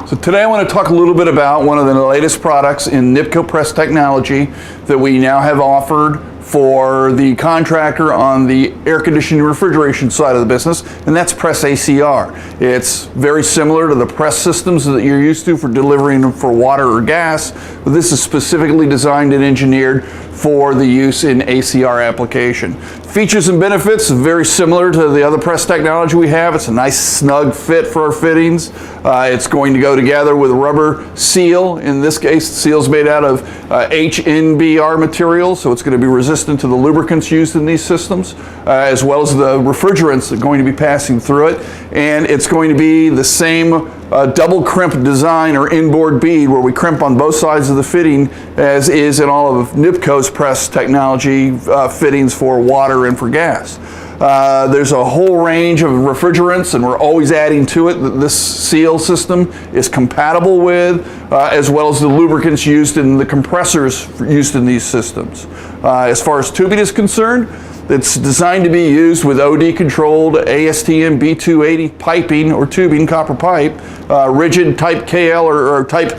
So today I want to talk a little bit about one of the latest products in NIBCO press technology that we now have offered for the contractor on the air conditioning and refrigeration side of the business, and that's PressACR. It's very similar to the press systems that you're used to for delivering for water or gas, but this is specifically designed and engineered for the use in ACR application. Features and benefits very similar to the other press technology we have. It's a nice snug fit for our fittings. It's going to go together with a rubber seal. In this case, the seal's made out of HVACR material, so it's going to be resistant to the lubricants used in these systems, as well as the refrigerants that are going to be passing through it. And it's going to be the same double crimp design or inboard bead where we crimp on both sides of the fitting as is in all of NIBCO's press technology fittings for water and for gas. There's a whole range of refrigerants, and we're always adding to it that this seal system is compatible with, as well as the lubricants used in the compressors used in these systems. As far as tubing is concerned, it's designed to be used with OD controlled ASTM B280 piping or tubing, copper pipe, rigid type KL or type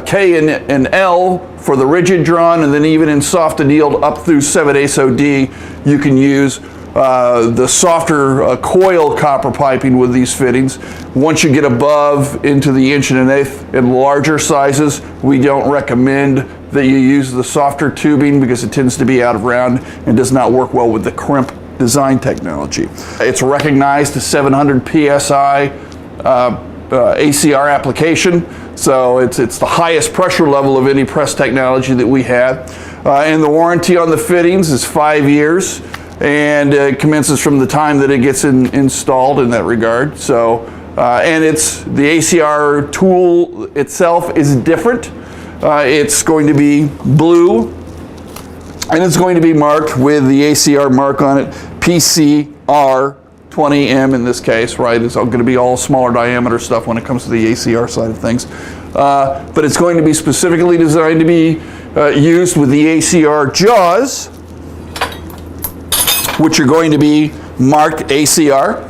K and L for the rigid drawn, and then even in soft annealed up through 7/8 OD, you can use the softer coil copper piping with these fittings. Once you get above into the 1 1/8 and larger sizes, we don't recommend that you use the softer tubing because it tends to be out of round and does not work well with the crimp design technology. It's recognized to 700 PSI ACR application, so it's the highest pressure level of any press technology that we have. And the warranty on the fittings is 5 years, and it commences from the time that it gets installed in that regard. So, and the ACR tool itself is different. It's going to be blue, and it's going to be marked with the ACR mark on it, PCR 20M in this case, right? It's going to be all smaller diameter stuff when it comes to the ACR side of things. But it's going to be specifically designed to be used with the ACR jaws, which are going to be marked ACR,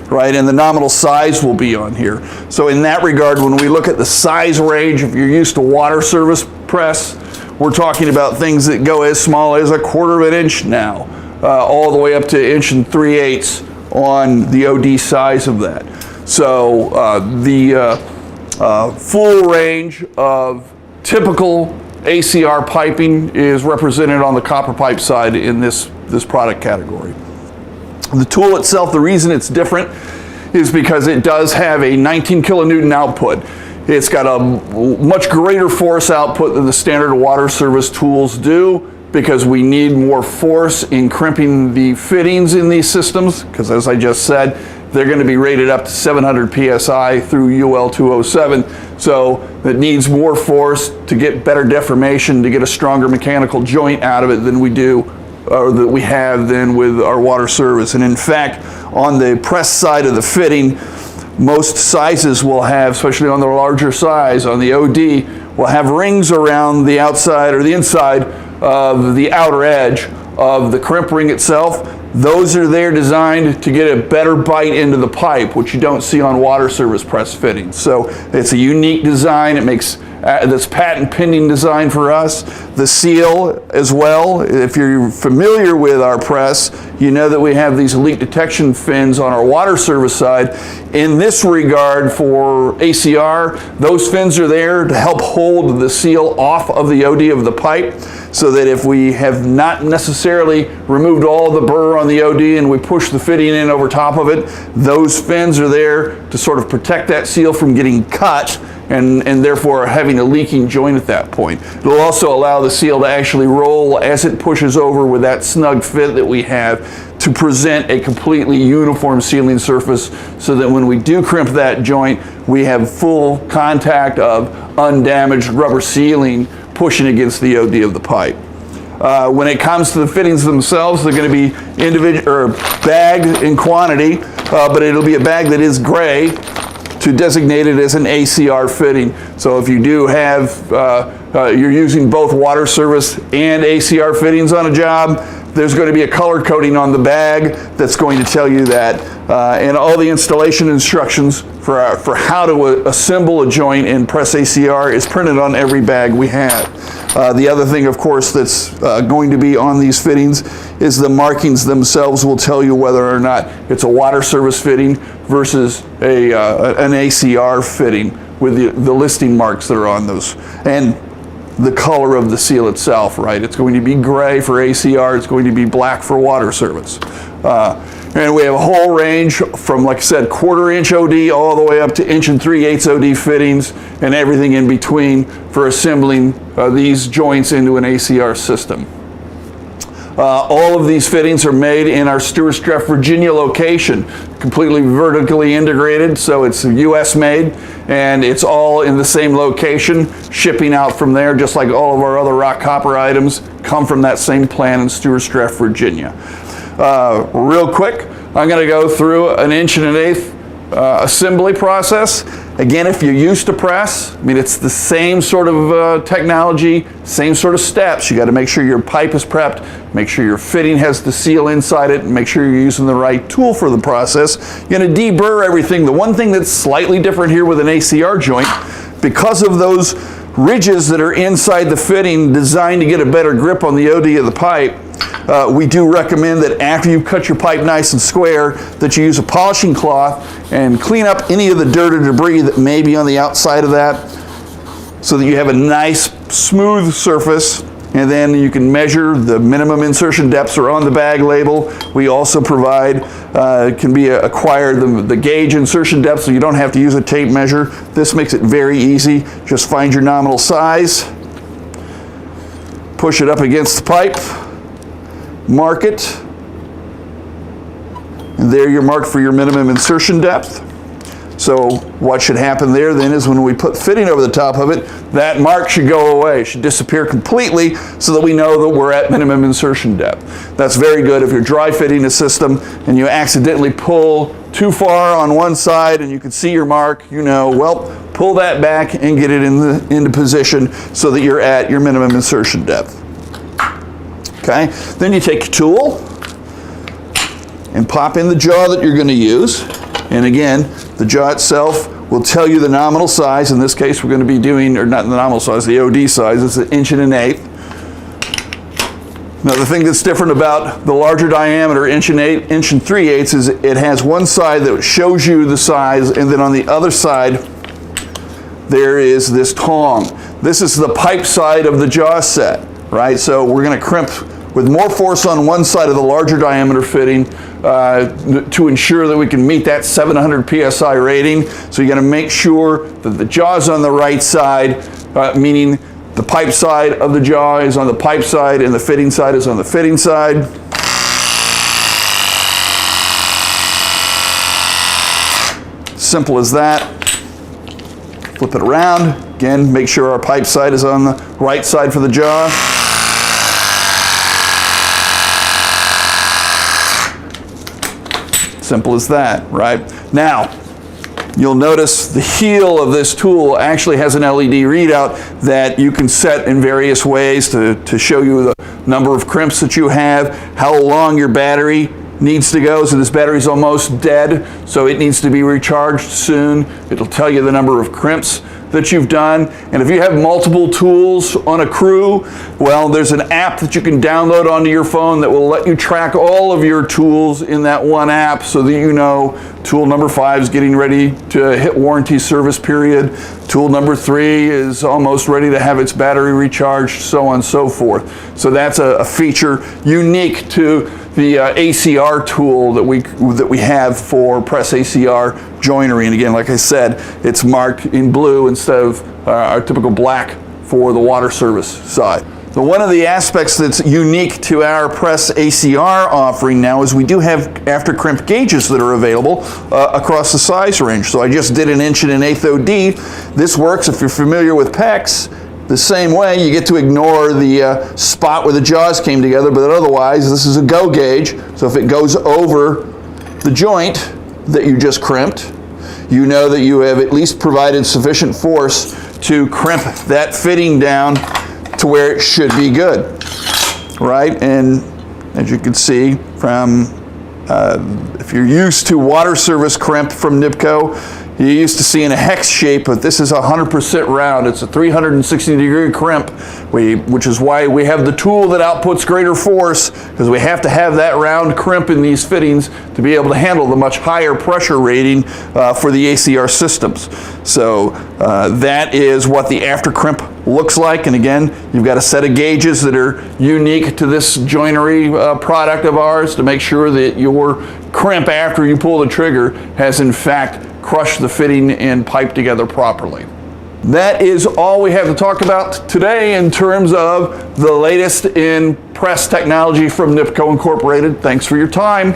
right? And the nominal size will be on here. So in that regard, when we look at the size range, if you're used to water service press, we're talking about things that go as small as 1/4 of an inch now, all the way up to 1 3/8 on the OD size of that. So the full range of typical ACR piping is represented on the copper pipe side in this product category. The tool itself, the reason it's different is because it does have a 19 kilonewton output. It's got a much greater force output than the standard water service tools do, because we need more force in crimping the fittings in these systems, because as I just said, they're going to be rated up to 700 PSI through UL 207. So it needs more force to get better deformation, to get a stronger mechanical joint out of it than we do, or that we have then with our water service. And in fact, on the press side of the fitting, most sizes will have, especially on the larger size, on the OD, will have rings around the outside or the inside of the outer edge of the crimp ring itself. Those are there designed to get a better bite into the pipe, which you don't see on water service press fittings. So it's a unique design. It makes this patent pending design for us. The seal as well, if you're familiar with our press, you know that we have these leak detection fins on our water service side. In this regard for ACR, those fins are there to help hold the seal off of the OD of the pipe, so that if we have not necessarily removed all the burr on the OD and we push the fitting in over top of it, those fins are there to sort of protect that seal from getting cut and therefore having a leaking joint at that point. It'll also allow the seal to actually roll as it pushes over with that snug fit that we have to present a completely uniform sealing surface, so that when we do crimp that joint, we have full contact of undamaged rubber sealing pushing against the OD of the pipe. When it comes to the fittings themselves, they're going to be individual or bagged in quantity, but it'll be a bag that is gray to designate it as an ACR fitting. So if you do have, you're using both water service and ACR fittings on a job, There's going to be a color coding on the bag that's going to tell you that, and all the installation instructions for how to assemble a joint in PressACR is printed on every bag we have. The other thing, of course, that's going to be on these fittings is the markings themselves will tell you whether or not it's a water service fitting versus an ACR fitting with the listing marks that are on those. And the color of the seal itself, right? It's going to be gray for ACR, it's going to be black for water service. And we have a whole range from, like I said, 1/4 inch OD all the way up to 1 3/8 OD fittings and everything in between for assembling these joints into an ACR system. All of these fittings are made in our Stewart's Draft, Virginia location, completely vertically integrated, so it's US made, and it's all in the same location, shipping out from there, just like all of our other rock copper items come from that same plant in Stewart's Draft, Virginia. Real quick, I'm going to go through an 1 1/8" assembly process. Again, if you're used to press, I mean, it's the same sort of technology, same sort of steps. You got to make sure your pipe is prepped, make sure your fitting has the seal inside it, and make sure you're using the right tool for the process. You're going to deburr everything. The one thing that's slightly different here with an ACR joint, because of those ridges that are inside the fitting designed to get a better grip on the OD of the pipe, we do recommend that after you cut your pipe nice and square, that you use a polishing cloth and clean up any of the dirt or debris that may be on the outside of that, so that you have a nice smooth surface. And then you can measure the minimum insertion depths are on the bag label. We also provide, can be acquired the gauge insertion depth, so you don't have to use a tape measure. This makes it very easy. Just find your nominal size, push it up against the pipe, mark it, and there you're marked for your minimum insertion depth. So what should happen there then is when we put fitting over the top of it, that mark should go away, should disappear completely, so that we know that we're at minimum insertion depth. That's very good if you're dry fitting a system and you accidentally pull too far on one side and you can see your mark, you know, well, pull that back and get it into position so that you're at your minimum insertion depth. Okay, then you take your tool and pop in the jaw that you're going to use. And again, the jaw itself will tell you the nominal size. In this case, we're going to be doing, or not the nominal size, the OD size. It's 1 1/8". Now, the thing that's different about the larger diameter 1 3/8" is it has one side that shows you the size, and then on the other side, there is this tong. This is the pipe side of the jaw set, right? So we're going to crimp with more force on one side of the larger diameter fitting to ensure that we can meet that 700 PSI rating. So you got to make sure that the jaw is on the right side, meaning the pipe side of the jaw is on the pipe side and the fitting side is on the fitting side. Simple as that. Flip it around. Again, make sure our pipe side is on the right side for the jaw. Simple as that, right? Now, you'll notice the heel of this tool actually has an LED readout that you can set in various ways to show you the number of crimps that you have, how long your battery needs to go. So this battery's almost dead, so it needs to be recharged soon. It'll tell you the number of crimps that you've done. And if you have multiple tools on a crew, well, there's an app that you can download onto your phone that will let you track all of your tools in that one app, so that you know tool number 5 is getting ready to hit warranty service period. Tool number 3 is almost ready to have its battery recharged, so on and so forth. So that's a feature unique to the ACR tool that we have for PressACR joinery. And again, like I said, it's marked in blue instead of our typical black for the water service side. So one of the aspects that's unique to our PressACR offering now is we do have after crimp gauges that are available across the size range. So I just did an 1 1/8" OD. This works if you're familiar with PEX. The same way, you get to ignore the spot where the jaws came together, but otherwise this is a go gauge. So if it goes over the joint that you just crimped, you know that you have at least provided sufficient force to crimp that fitting down to where it should be good, right? And as you can see from, if you're used to water service crimp from NIBCO, you're used to seeing a hex shape, but this is 100% round. It's a 360-degree crimp, which is why we have the tool that outputs greater force, because we have to have that round crimp in these fittings to be able to handle the much higher pressure rating for the ACR systems. So that is what the after crimp looks like. And again, you've got a set of gauges that are unique to this joinery product of ours to make sure that your crimp after you pull the trigger has in fact crushed the fitting and pipe together properly. That is all we have to talk about today in terms of the latest in press technology from NIBCO Incorporated. Thanks for your time.